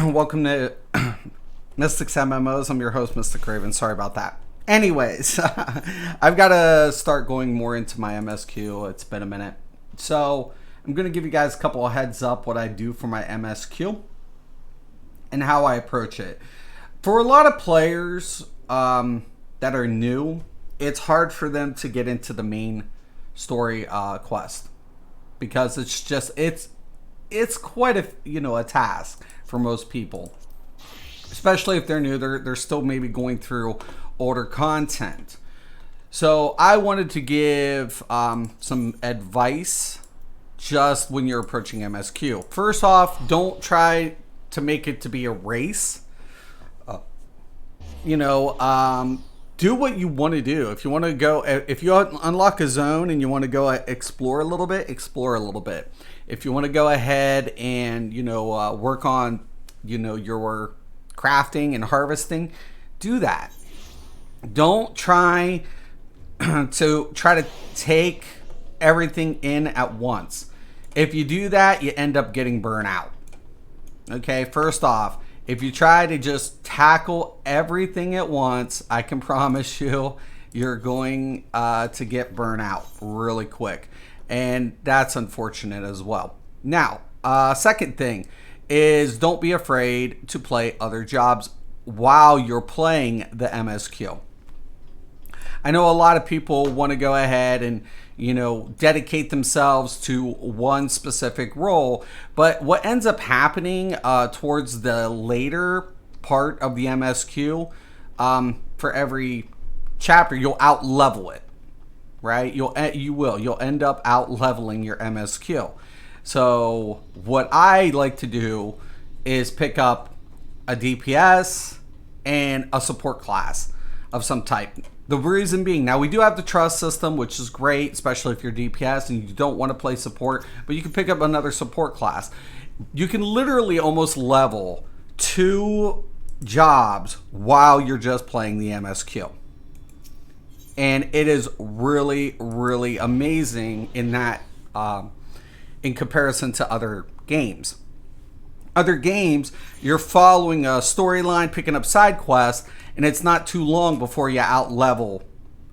Welcome to Mystics MMOs. I'm your host, Mystic Raven. Sorry about that. Anyways, I've got to start going more into my MSQ. It's been a minute. So I'm going to give you guys a couple of heads up what I do for my MSQ and how I approach it. For a lot of players that are new, it's hard for them to get into the main story quest because it's quite a task for most people, especially if they're new. They're still maybe going through older content. So I wanted to give some advice just when you're approaching MSQ. First off, don't try to make it to be a race. Do what you want to do. If you want to go, if you unlock a zone and you want to go explore a little bit, explore a little bit. If you want to go ahead and work on your crafting and harvesting, do that. Don't try to take everything in at once. If you do that, you end up getting burnt out. Okay, first off, if you try to just tackle everything at once, I can promise you're going to get burnt out really quick. And that's unfortunate as well. Now, second thing is don't be afraid to play other jobs while you're playing the MSQ. I know a lot of people want to go ahead and dedicate themselves to one specific role, but what ends up happening towards the later part of the MSQ, for every chapter, you'll out level it, right? You'll end up out leveling your MSQ. So what I like to do is pick up a DPS and a support class of some type. The reason being, now we do have the trust system, which is great, especially if you're DPS and you don't want to play support, but you can pick up another support class. You can literally almost level 2 jobs while you're just playing the MSQ. And it is really, really amazing in that, in comparison to other games. Other games, you're following a storyline, picking up side quests, and it's not too long before you out-level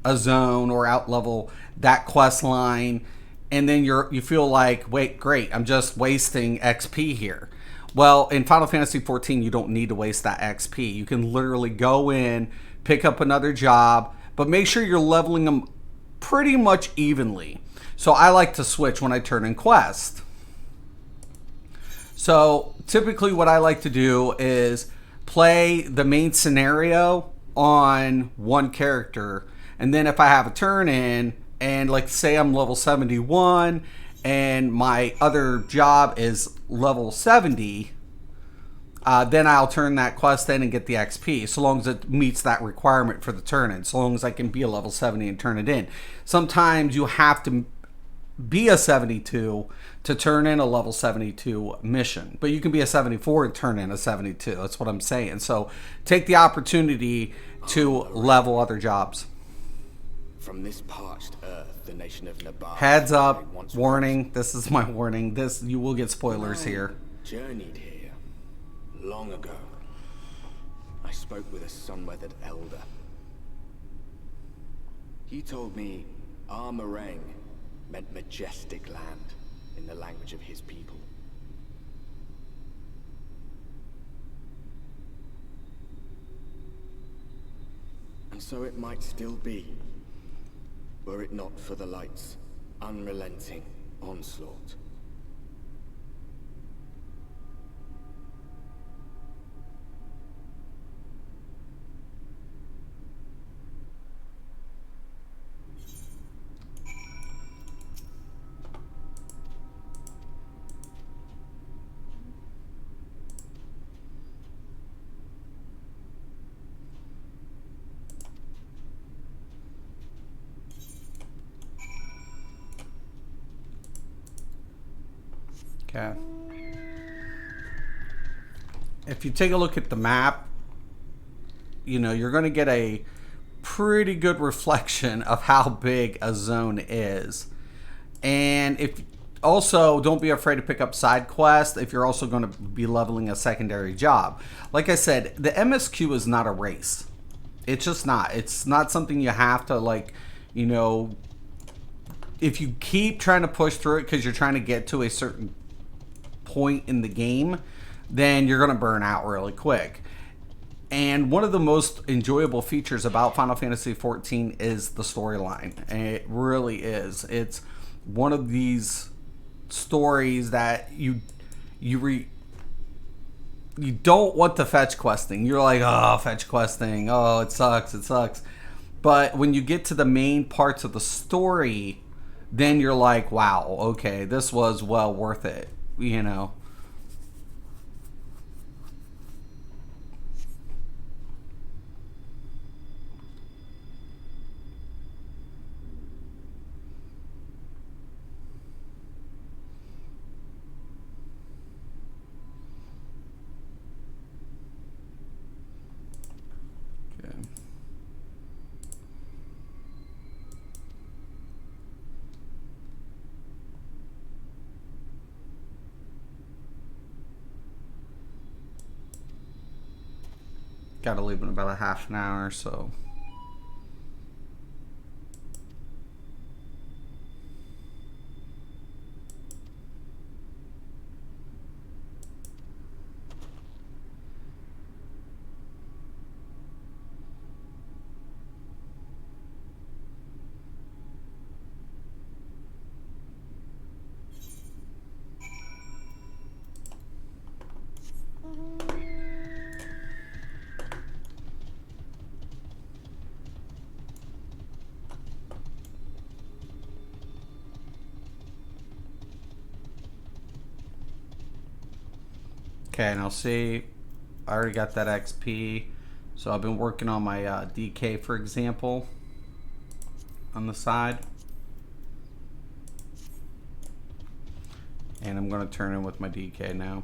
a zone or out-level that quest line, and then you feel like, wait, great, I'm just wasting XP here. Well, in Final Fantasy XIV, you don't need to waste that XP. You can literally go in, pick up another job, but make sure you're leveling them pretty much evenly. So I like to switch when I turn in quest. So typically what I like to do is play the main scenario on one character, and then if I have a turn in and like say I'm level 71 and my other job is level 70, then I'll turn that quest in and get the XP, so long as it meets that requirement for the turn in, so long as I can be a level 70 and turn it in. Sometimes you have to be a 72 to turn in a level 72 mission, but you can be a 74 and turn in a 72. That's what I'm saying. So take the opportunity to level other jobs. From this parched earth, the nation of Nabar. Heads up, warning. This is my warning. You will get spoilers here. Journeyed here long ago. I spoke with a sun-weathered elder. He told me Armorang meant majestic land in the language of his people. And so it might still be, were it not for the light's unrelenting onslaught. Okay. If you take a look at the map, you're going to get a pretty good reflection of how big a zone is. And if also, don't be afraid to pick up side quests if you're also going to be leveling a secondary job. Like I said, the MSQ is not a race. It's just not. It's not something you have to, like, you know, if you keep trying to push through it because you're trying to get to a certain point in the game, then you're going to burn out really quick. And one of the most enjoyable features about Final Fantasy XIV is the storyline. And it really is. It's one of these stories that you don't want the fetch questing. You're like, oh, fetch questing. Oh, it sucks. It sucks. But when you get to the main parts of the story, then you're like, wow, okay, this was well worth it, you know. Okay. Gotta leave in about a half an hour or so. Okay, now see, I already got that XP. So I've been working on my DK, for example, on the side. And I'm going to turn in with my DK now.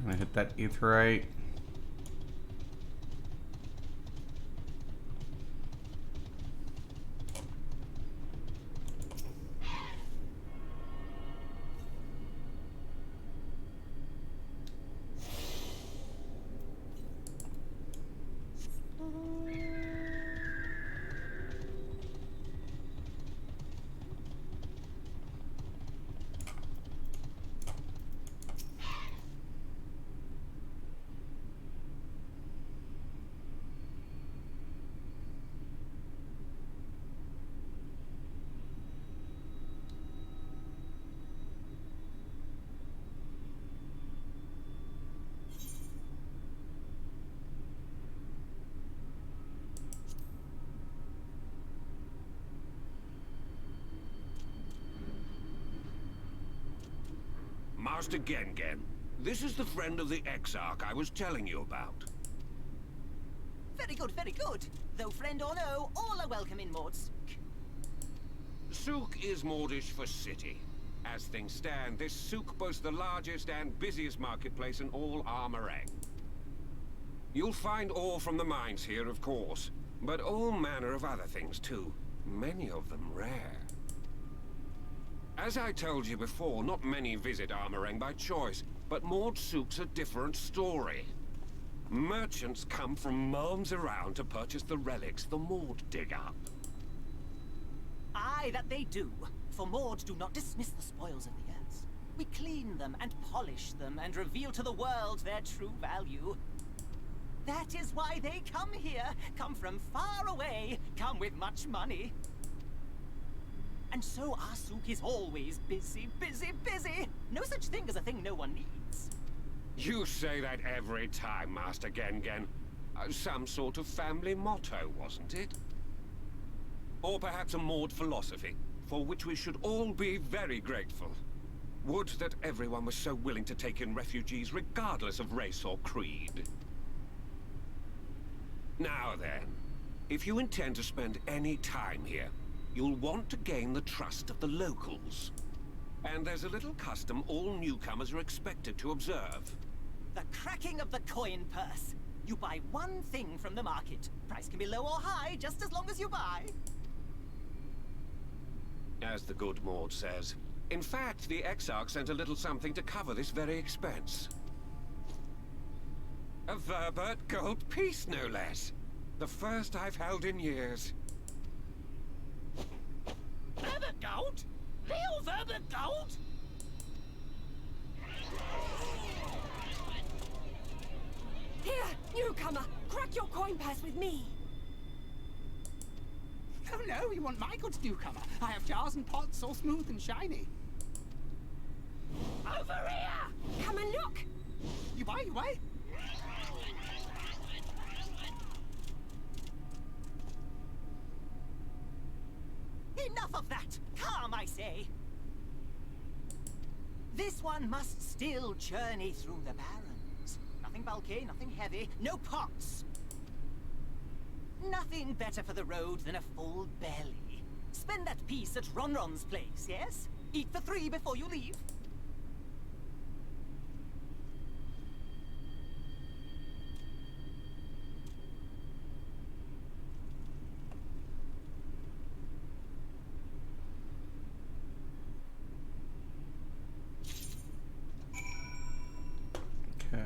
I'm gonna hit that Aetheryte. Master Gengen, this is the friend of the Exarch I was telling you about. Very good, very good. Though friend or no, all are welcome in Mord's. Souk is Mordish for city. As things stand, this souk boasts the largest and busiest marketplace in all Armorang. You'll find ore from the mines here, of course, but all manner of other things too. Many of them rare. As I told you before, not many visit Armorang by choice, but Mord Souk's a different story. Merchants come from miles around to purchase the relics the Mord dig up. Aye, that they do. For Mords do not dismiss the spoils of the earth. We clean them and polish them and reveal to the world their true value. That is why they come here, come from far away, come with much money. And so our souk is always busy, busy, busy. No such thing as a thing no one needs. You say that every time, Master Gengen. Some sort of family motto, wasn't it? Or perhaps a Maud philosophy, for which we should all be very grateful. Would that everyone was so willing to take in refugees regardless of race or creed. Now then, if you intend to spend any time here, you'll want to gain the trust of the locals. And there's a little custom all newcomers are expected to observe. The cracking of the coin purse. You buy one thing from the market. Price can be low or high, just as long as you buy. As the good Maud says. In fact, the Exarch sent a little something to cover this very expense. A Verbert gold piece, no less. The first I've held in years. Verbert gold? Real Verbert gold? Here, newcomer, crack your coin purse with me. Oh no, you want my goods, newcomer? I have jars and pots all smooth and shiny. Over here! Come and look! You buy, you buy? Enough of that! Calm, I say! This one must still journey through the barrens. Nothing bulky, nothing heavy, no pots. Nothing better for the road than a full belly. Spend that piece at Ronron's place, yes? Eat for 3 before you leave. Okay.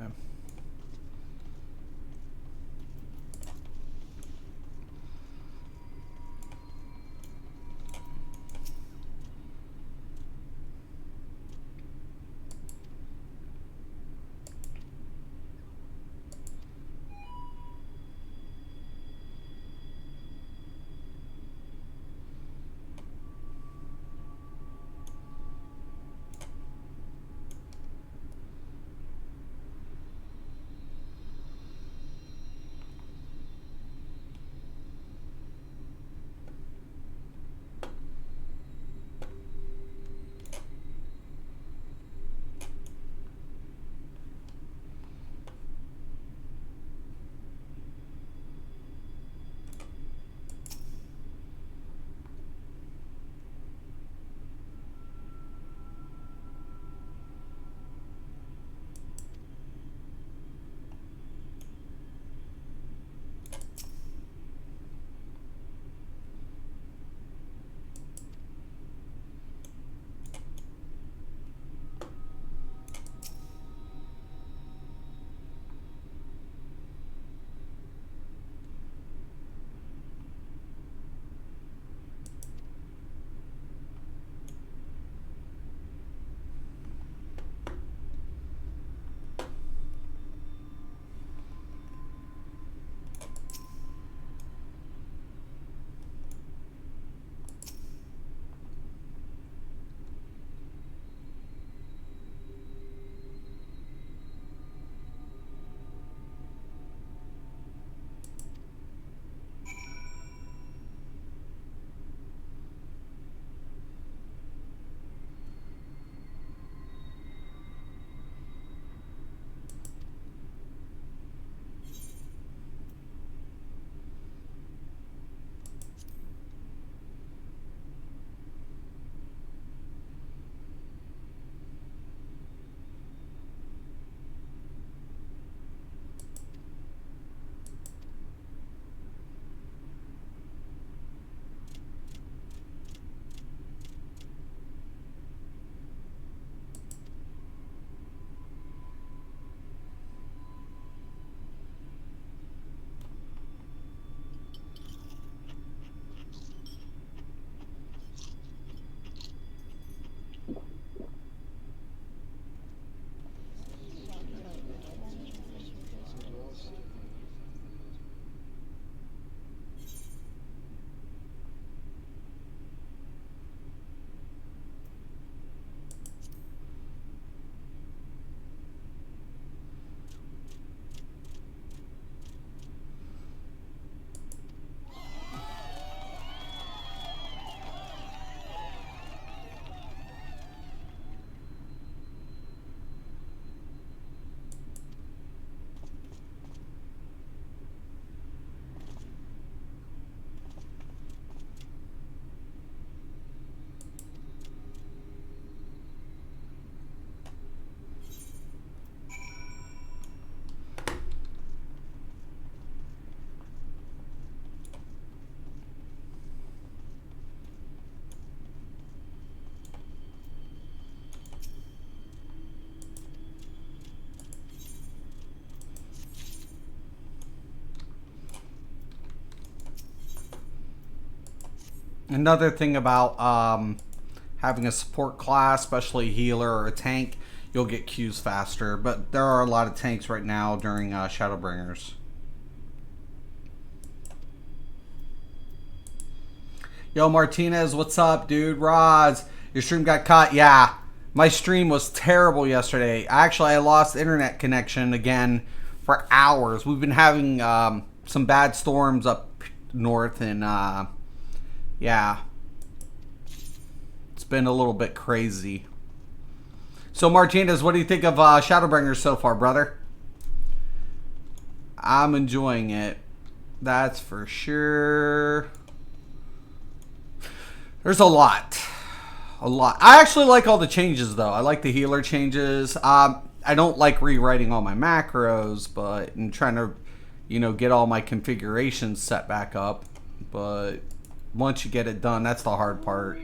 Another thing about having a support class, especially a healer or a tank, you'll get Qs faster. But there are a lot of tanks right now during Shadowbringers. Yo, Martinez, what's up, dude? Roz, your stream got caught. Yeah, my stream was terrible yesterday. I lost internet connection again for hours. We've been having some bad storms up north, and yeah, it's been a little bit crazy. So, Martinez, what do you think of Shadowbringers so far, brother? I'm enjoying it. That's for sure. There's a lot. I actually like all the changes, though. I like the healer changes. I don't like rewriting all my macros, but I'm trying to, get all my configurations set back up. But once you get it done, that's the hard part.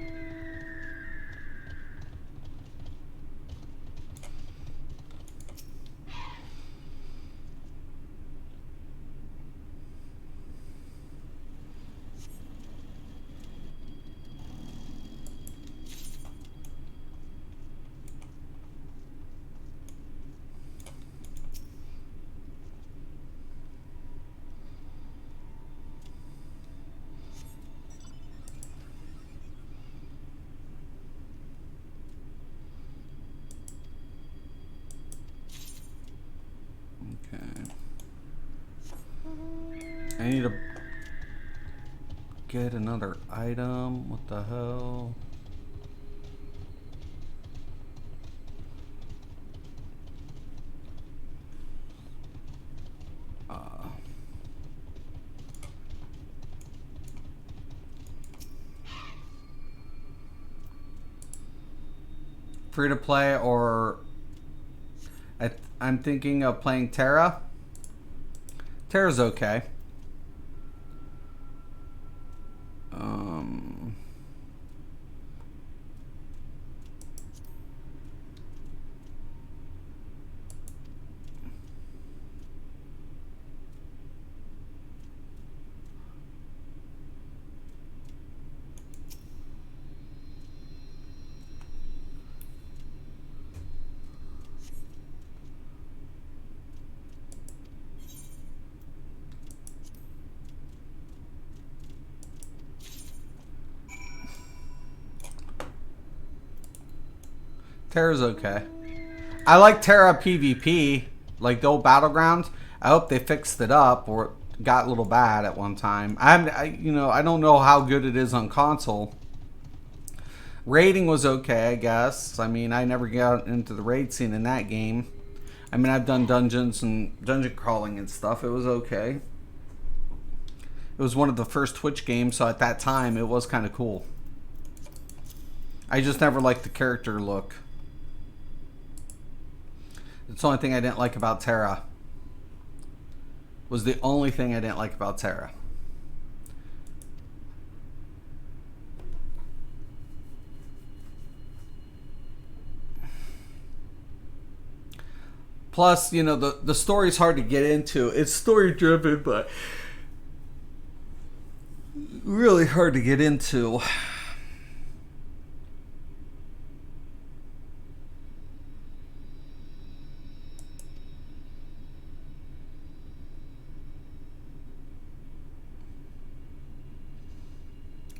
I need to get another item. What the hell? Free to play, or I'm thinking of playing Terra. Terra's okay. Terra's okay. I like Terra PvP, like the old Battlegrounds. I hope they fixed it up, or it got a little bad at one time. I don't know how good it is on console. Raiding was okay, I guess. I mean, I never got into the raid scene in that game. I mean, I've done dungeons and dungeon crawling and stuff. It was okay. It was one of the first Twitch games, so at that time, it was kind of cool. I just never liked the character look. It's the only thing I didn't like about Terra. Was the only thing I didn't like about Terra. Plus, the story's hard to get into. It's story driven, but really hard to get into.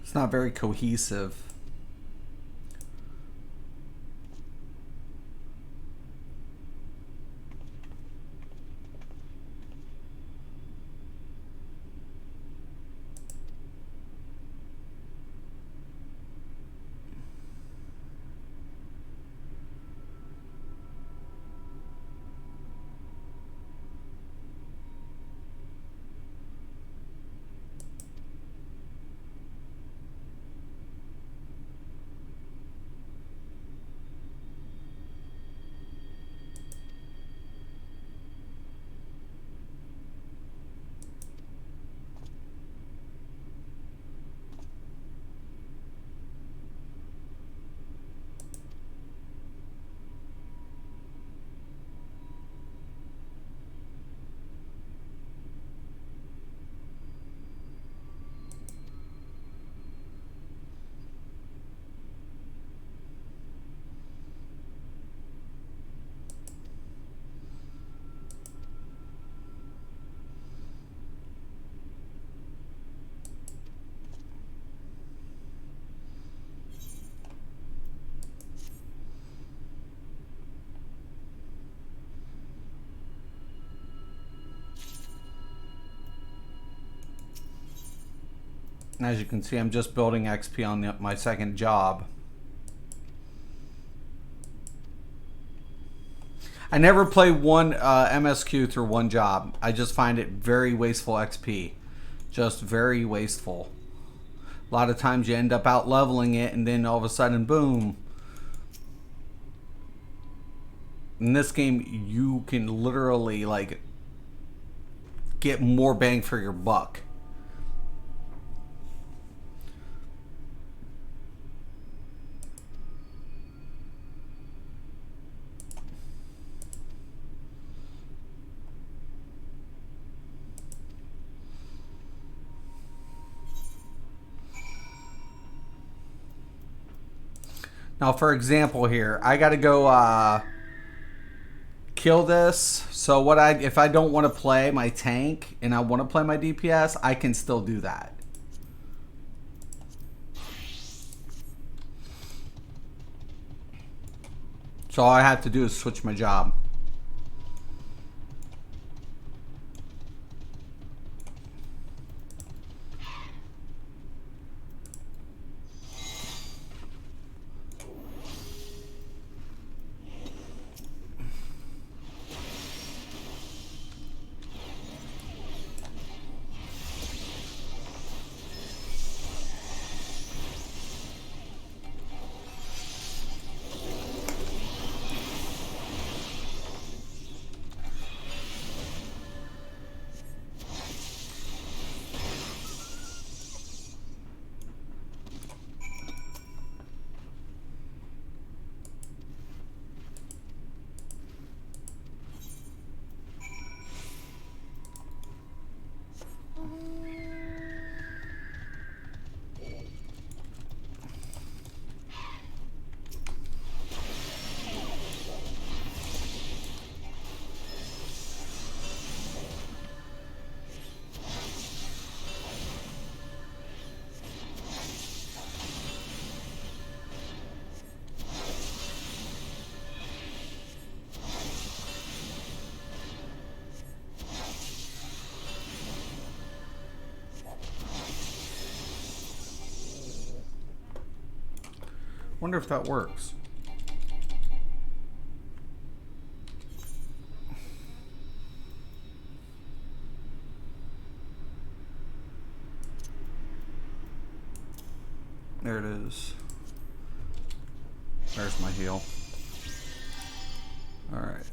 It's not very cohesive. As you can see, I'm just building XP on my second job. I never play one MSQ through one job. I just find it very wasteful XP. Just very wasteful. A lot of times you end up out leveling it, and then all of a sudden, boom. In this game, you can literally like get more bang for your buck. Now, for example here, I got to go kill this. So what if I don't want to play my tank and I want to play my DPS, I can still do that. So all I have to do is switch my job. Wonder if that works. There it is. There's my heal. All right.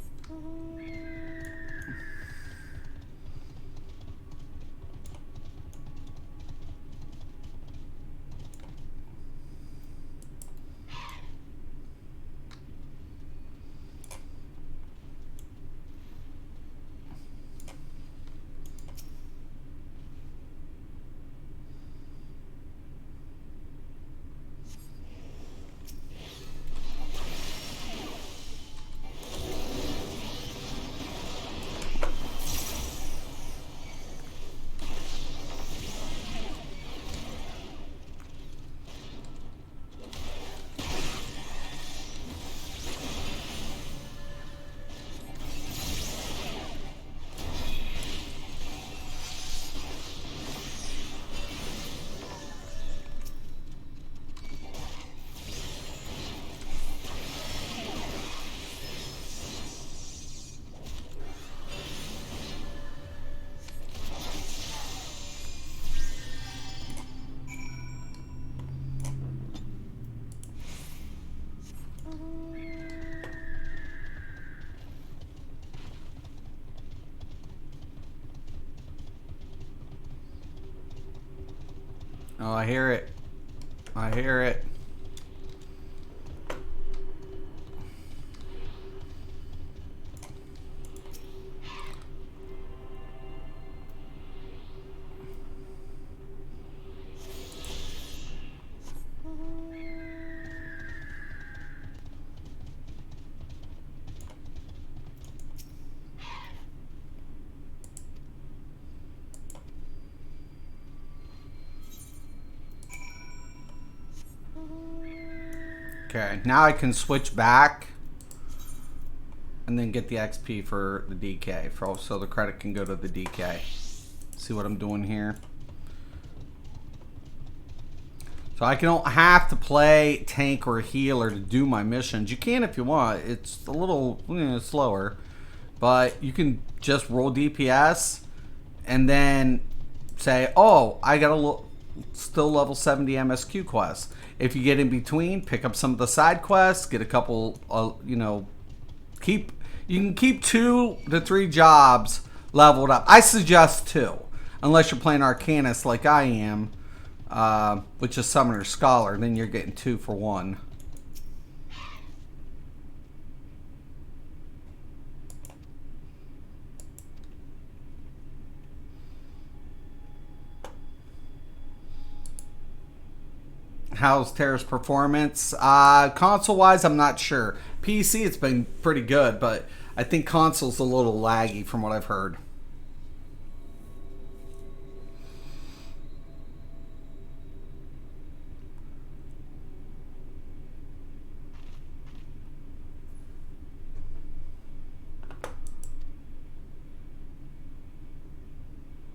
Oh, I hear it. I hear it. Okay, now I can switch back and then get the XP for the DK, so the credit can go to the DK. See what I'm doing here? So I don't have to play tank or healer to do my missions. You can if you want. It's a little slower. But you can just roll DPS and then say, oh, I got a still level 70 MSQ quests. If you get in between, pick up some of the side quests, get a couple, you can keep 2 to 3 jobs leveled up. I suggest 2, unless you're playing Arcanist like I am, which is Summoner Scholar, then you're getting 2 for 1. How's Terra's performance? Console-wise, I'm not sure. PC, it's been pretty good, but I think console's a little laggy from what I've heard.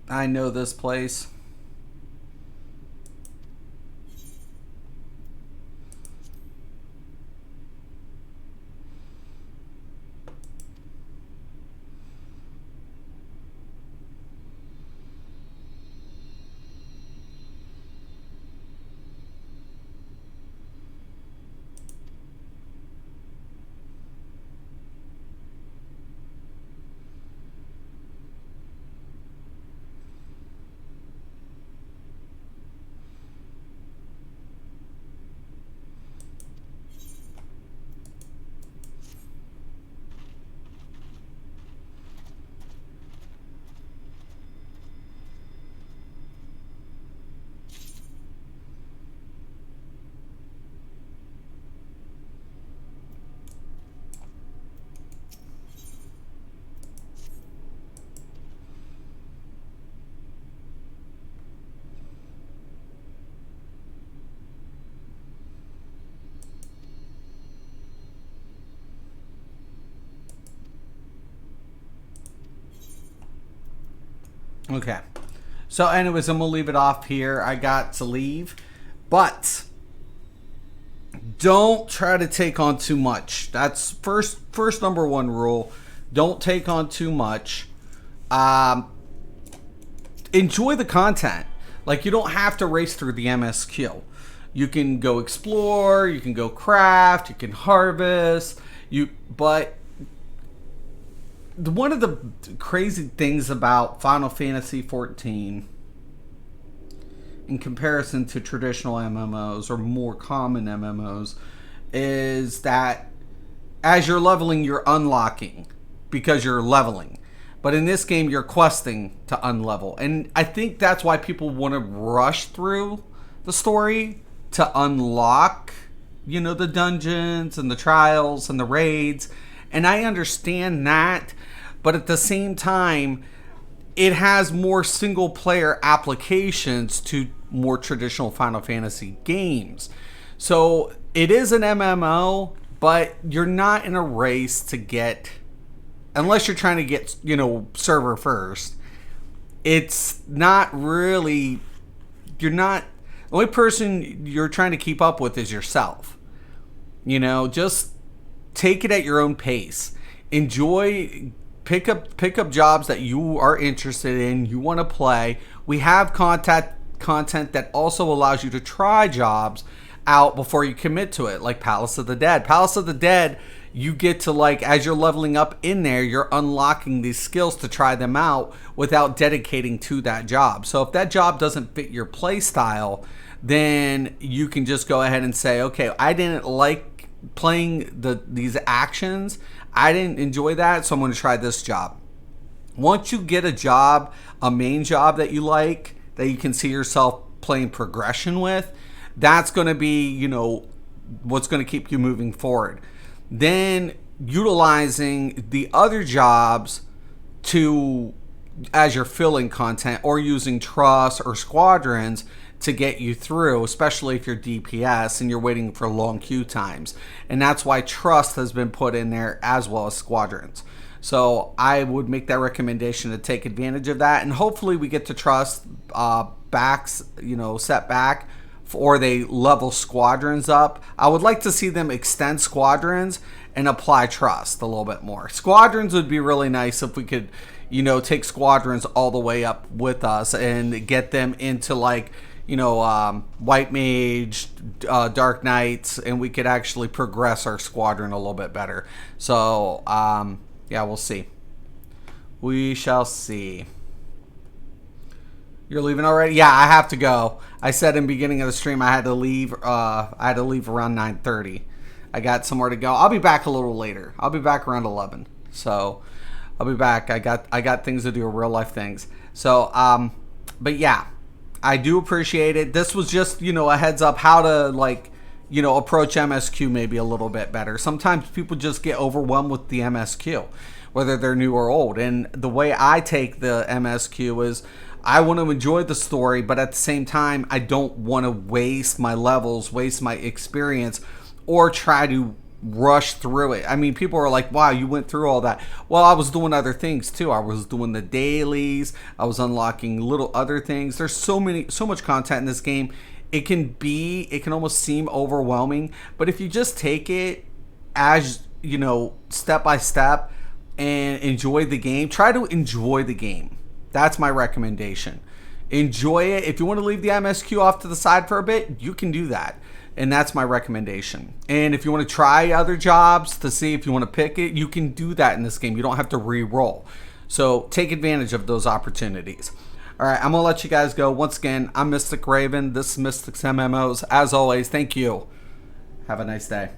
I know this place. Okay. So anyways, I'm going to leave it off here. I got to leave. But don't try to take on too much. That's first number 1 rule. Don't take on too much. Enjoy the content. Like, you don't have to race through the MSQ. You can go explore, you can go craft, you can harvest, but one of the crazy things about Final Fantasy XIV in comparison to traditional MMOs or more common MMOs is that as you're leveling, you're unlocking because you're leveling. But in this game, you're questing to unlevel. And I think that's why people want to rush through the story to unlock, the dungeons and the trials and the raids. And I understand that. But at the same time, it has more single-player applications to more traditional Final Fantasy games. So it is an MMO, but you're not in a race to get... Unless you're trying to get, server first. It's not really... You're not... The only person you're trying to keep up with is yourself. Just take it at your own pace. Enjoy... Pick up jobs that you are interested in, you want to play. We have content that also allows you to try jobs out before you commit to it, like Palace of the Dead. Palace of the Dead, you get to, as you're leveling up in there, you're unlocking these skills to try them out without dedicating to that job. So if that job doesn't fit your play style, then you can just go ahead and say, okay, I didn't like playing these actions. I didn't enjoy that, so I'm going to try this job. Once you get a job, a main job that you like, that you can see yourself playing progression with, that's going to be, what's going to keep you moving forward. Then utilizing the other jobs as you're filling content, or using trusts or squadrons to get you through, especially if you're DPS and you're waiting for long queue times. And that's why trust has been put in there as well as squadrons. So I would make that recommendation to take advantage of that. And hopefully we get to trust set back or they level squadrons up. I would like to see them extend squadrons and apply trust a little bit more. Squadrons would be really nice if we could, you know, take squadrons all the way up with us and get them into like, you know, White Mage, Dark Knights, and we could actually progress our squadron a little bit better. So, yeah, we'll see. We shall see. You're leaving already? Yeah, I have to go. I said in the beginning of the stream I had to leave. I had to leave around 9:30. I got somewhere to go. I'll be back a little later. I'll be back around 11. So I'll be back. I got things to do, real life things. So, but yeah, I do appreciate it. This was just, you know, a heads up how to, like, you know, approach MSQ maybe a little bit better. Sometimes people just get overwhelmed with the MSQ, whether they're new or old. And the way I take the MSQ is I want to enjoy the story, but at the same time, I don't want to waste my levels, waste my experience, or try to rush through it. I mean, people are like, wow, you went through all that. Well, I was doing other things too. I was doing the dailies. I was unlocking little other things. There's so much content in this game. It can almost seem overwhelming, but if you just take it as, you know, step by step and enjoy the game, try to enjoy the game. That's my recommendation. Enjoy it. If you want to leave the MSQ off to the side for a bit, you can do that. And that's my recommendation. And if you want to try other jobs to see if you want to pick it, you can do that in this game. You don't have to re-roll. So take advantage of those opportunities. All right, I'm going to let you guys go. Once again, I'm Mystic Raven. This is Mystic's MMOs. As always, thank you. Have a nice day.